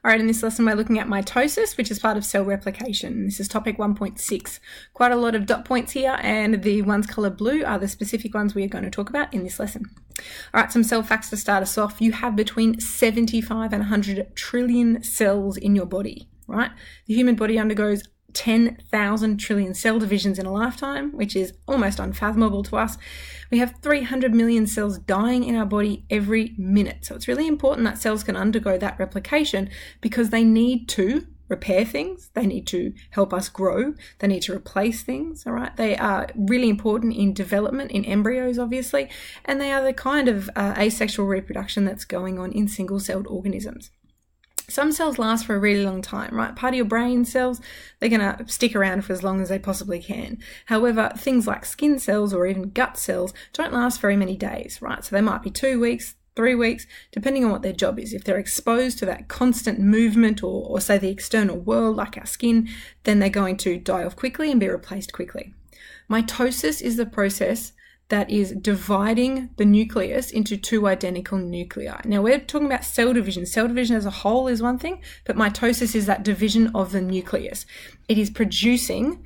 All right, in this lesson, we're looking at mitosis, which is part of cell replication. This is topic 1.6. Quite a lot of dot points here, and the ones coloured blue are the specific ones we are going to talk about in this lesson. All right, some cell facts to start us off. You have between 75 and 100 trillion cells in your body, right? The human body undergoes 10,000 trillion cell divisions in a lifetime, which is almost unfathomable to us. We have 300 million cells dying in our body every minute. So it's really important that cells can undergo that replication because they need to repair things, they need to help us grow, they need to replace things, all right? They are really important in development, in embryos, obviously, and they are the kind of asexual reproduction that's going on in single-celled organisms. Some cells last for a really long time, right? Part of your brain cells, they're going to stick around for as long as they possibly can. However, things like skin cells or even gut cells don't last very many days, right? So they might be 2 weeks, 3 weeks, depending on what their job is. If they're exposed to that constant movement or say the external world like our skin, then they're going to die off quickly and be replaced quickly. Mitosis is the process that is dividing the nucleus into two identical nuclei. Now, we're talking about cell division. Cell division as a whole is one thing, but mitosis is that division of the nucleus. It is producing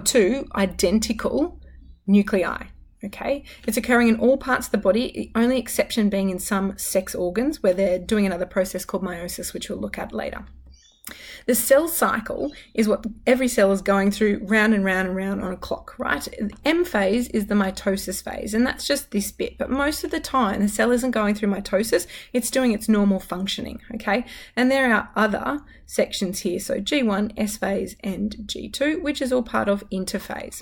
two identical nuclei, okay? It's occurring in all parts of the body, the only exception being in some sex organs where they're doing another process called meiosis, which we'll look at later. The cell cycle is what every cell is going through round and round and round on a clock, right? M phase is the mitosis phase, and that's just this bit. But most of the time, the cell isn't going through mitosis. It's doing its normal functioning, okay? And there are other sections here. So G1, S phase, and G2, which is all part of interphase.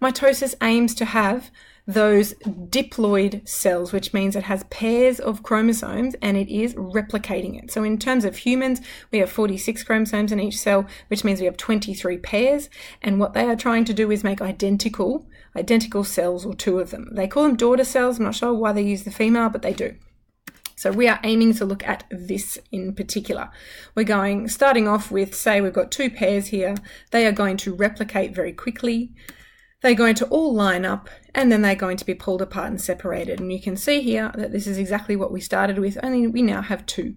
Mitosis aims to have those diploid cells, which means it has pairs of chromosomes and it is replicating it. So in terms of humans, we have 46 chromosomes in each cell, which means we have 23 pairs. And what they are trying to do is make identical cells, or two of them. They call them daughter cells. I'm not sure why they use the female, but they do. So we are aiming to look at this in particular. We're starting off with, say we've got two pairs here. They are going to replicate very quickly. They're going to all line up, and then they're going to be pulled apart and separated. And you can see here that this is exactly what we started with, only we now have two.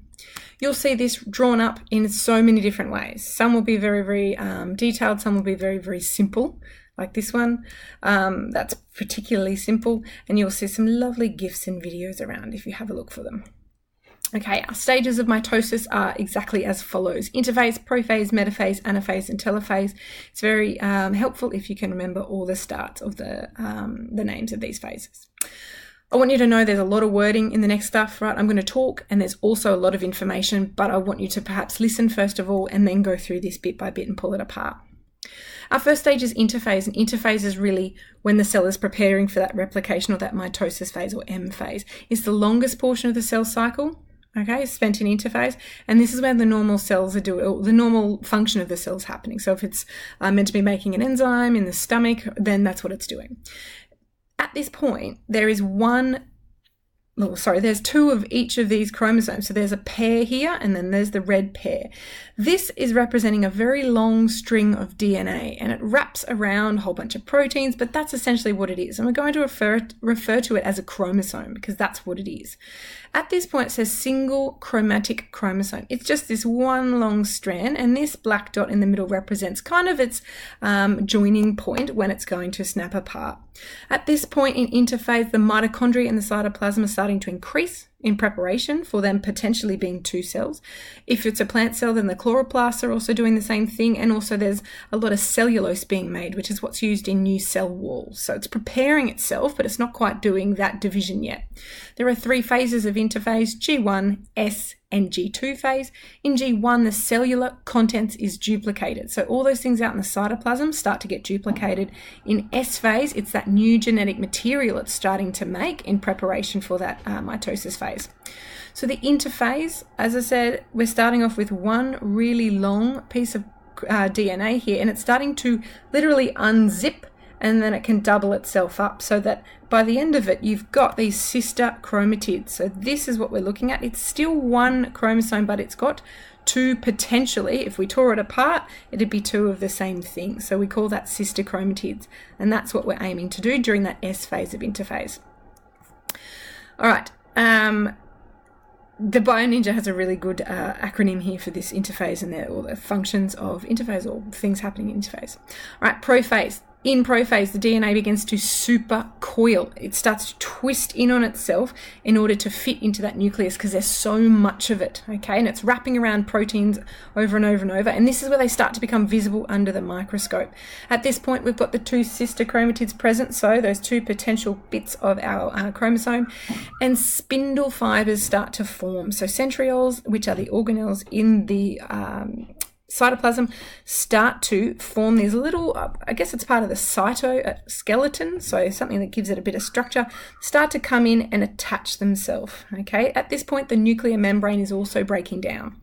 You'll see this drawn up in so many different ways. Some will be very, very detailed. Some will be very, very simple, like this one. That's particularly simple. And you'll see some lovely GIFs and videos around if you have a look for them. Okay, our stages of mitosis are exactly as follows: interphase, prophase, metaphase, anaphase, and telophase. It's very helpful if you can remember all the starts of the names of these phases. I want you to know there's a lot of wording in the next stuff, right? I'm going to talk, and there's also a lot of information, but I want you to perhaps listen first of all and then go through this bit by bit and pull it apart. Our first stage is interphase, and interphase is really when the cell is preparing for that replication or that mitosis phase, or M phase. It's the longest portion of the cell cycle. Okay, spent in interphase, and this is where the normal cells are doing, the normal function of the cells happening. So if it's meant to be making an enzyme in the stomach, then that's what it's doing. At this point, there's two of each of these chromosomes. So there's a pair here, and then there's the red pair. This is representing a very long string of DNA, and it wraps around a whole bunch of proteins, but that's essentially what it is. And we're going to refer to it as a chromosome because that's what it is. At this point, it says single chromatic chromosome. It's just this one long strand, and this black dot in the middle represents kind of its joining point when it's going to snap apart. At this point in interphase, the mitochondria and the cytoplasm are starting to increase in preparation for them potentially being two cells. If it's a plant cell, then the chloroplasts are also doing the same thing, and also there's a lot of cellulose being made, which is what's used in new cell walls. So it's preparing itself, but it's not quite doing that division yet. There are three phases of interphase: G1, S, and G2 phase. In G1, the cellular contents is duplicated. So all those things out in the cytoplasm start to get duplicated. In S phase, it's that new genetic material it's starting to make in preparation for that mitosis phase. So the interphase, as I said, we're starting off with one really long piece of DNA here, and it's starting to literally unzip, and then it can double itself up so that by the end of it, you've got these sister chromatids. So this is what we're looking at. It's still one chromosome, but it's got two potentially. If we tore it apart, it'd be two of the same thing. So we call that sister chromatids, and that's what we're aiming to do during that S phase of interphase. All right. the BioNinja has a really good acronym here for this interphase and all the functions of interphase or things happening in interphase. All right, prophase. In prophase, the DNA begins to supercoil. It starts to twist in on itself in order to fit into that nucleus because there's so much of it, okay? And it's wrapping around proteins over and over and over. And this is where they start to become visible under the microscope. At this point, we've got the two sister chromatids present, so those two potential bits of our chromosome, and spindle fibers start to form. So centrioles, which are the organelles in the cytoplasm, start to form these little, I guess it's part of the cytoskeleton, so something that gives it a bit of structure, start to come in and attach themselves, okay? At this point, the nuclear membrane is also breaking down.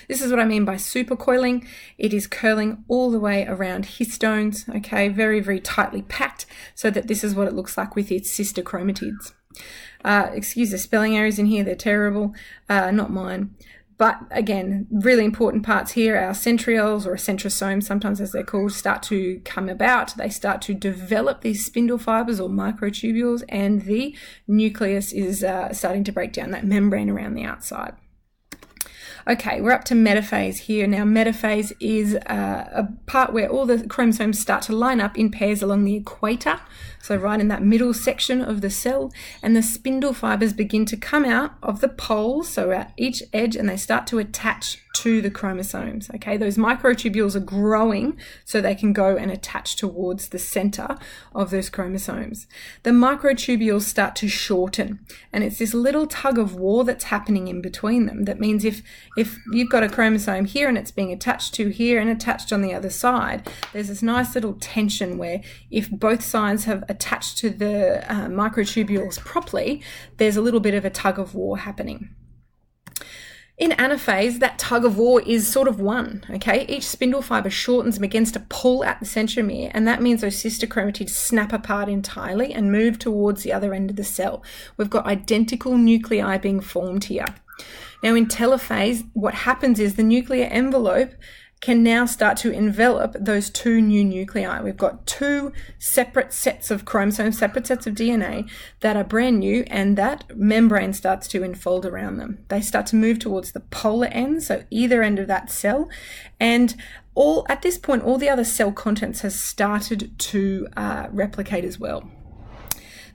This is what I mean by supercoiling. It is curling all the way around histones, okay? Very, very tightly packed, so that this is what it looks like with its sister chromatids. Excuse the spelling errors in here, they're terrible, not mine. But again, really important parts here, our centrioles or centrosomes, sometimes as they're called, start to come about. They start to develop these spindle fibers or microtubules, and the nucleus is starting to break down that membrane around the outside. Okay, we're up to metaphase here. Now, metaphase is a part where all the chromosomes start to line up in pairs along the equator, so right in that middle section of the cell, and the spindle fibers begin to come out of the poles, so at each edge, and they start to attach to the chromosomes, okay? Those microtubules are growing so they can go and attach towards the center of those chromosomes. The microtubules start to shorten, and it's this little tug of war that's happening in between them. That means if you've got a chromosome here and it's being attached to here and attached on the other side, there's this nice little tension where if both sides have attached to the microtubules properly, there's a little bit of a tug of war happening. In anaphase, that tug of war is sort of won, okay? Each spindle fiber shortens and begins to pull at the centromere, and that means those sister chromatids snap apart entirely and move towards the other end of the cell. We've got identical nuclei being formed here. Now, in telophase, what happens is the nuclear envelope can now start to envelop those two new nuclei. We've got two separate sets of chromosomes, separate sets of DNA that are brand new, and that membrane starts to enfold around them. They start to move towards the polar end, so either end of that cell, and at this point, all the other cell contents has started to replicate as well.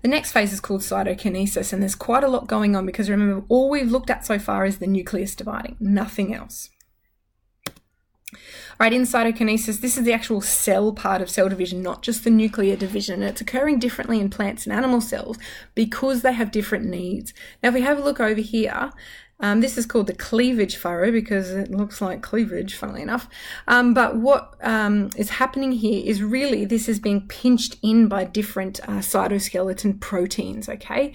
The next phase is called cytokinesis, and there's quite a lot going on because remember, all we've looked at so far is the nucleus dividing, nothing else. Right, in cytokinesis, this is the actual cell part of cell division, not just the nuclear division. It's occurring differently in plants and animal cells because they have different needs. Now, if we have a look over here, this is called the cleavage furrow because it looks like cleavage, funnily enough. But what is happening here is really this is being pinched in by different cytoskeleton proteins, okay?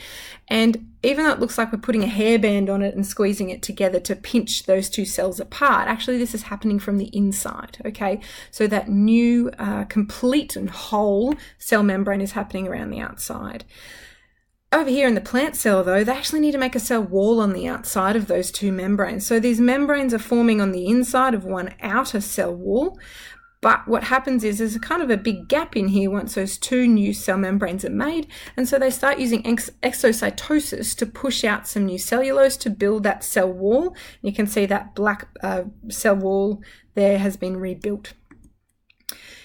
And even though it looks like we're putting a hairband on it and squeezing it together to pinch those two cells apart, actually this is happening from the inside, okay? So that new complete and whole cell membrane is happening around the outside. Over here in the plant cell, though, they actually need to make a cell wall on the outside of those two membranes. So these membranes are forming on the inside of one outer cell wall, but what happens is there's a kind of a big gap in here once those two new cell membranes are made, and so they start using exocytosis to push out some new cellulose to build that cell wall. You can see that black cell wall there has been rebuilt.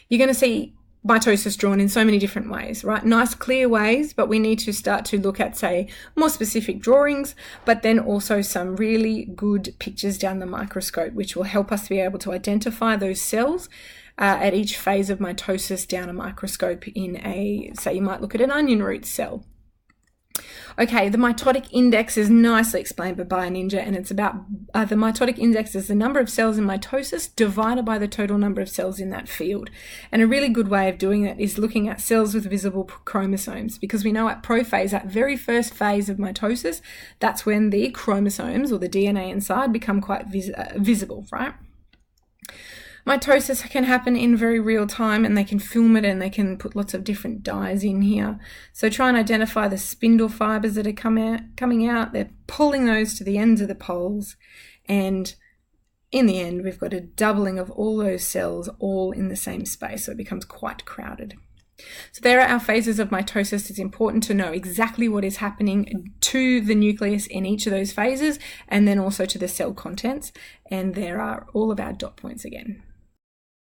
You're going to see mitosis drawn in so many different ways, right? Nice clear ways, but we need to start to look at, say, more specific drawings, but then also some really good pictures down the microscope, which will help us to be able to identify those cells at each phase of mitosis down a microscope in say you might look at an onion root cell. Okay, the mitotic index is nicely explained by BioNinja, and it's about the mitotic index is the number of cells in mitosis divided by the total number of cells in that field. And a really good way of doing that is looking at cells with visible chromosomes, because we know at prophase, that very first phase of mitosis, that's when the chromosomes or the DNA inside become quite visible, right? Mitosis can happen in very real time, and they can film it and they can put lots of different dyes in here. So try and identify the spindle fibers that are coming out. They're pulling those to the ends of the poles, and in the end we've got a doubling of all those cells all in the same space, so it becomes quite crowded. So there are our phases of mitosis. It's important to know exactly what is happening to the nucleus in each of those phases, and then also to the cell contents. And there are all of our dot points again.